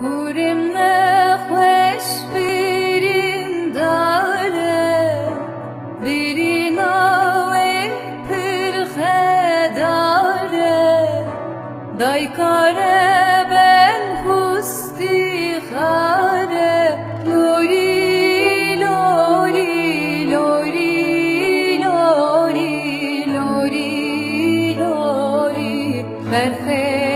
Hurim nefes birin dare, birin ave pirchedare, dai kare ben husti khare, lori lori lori lori lori lori, berche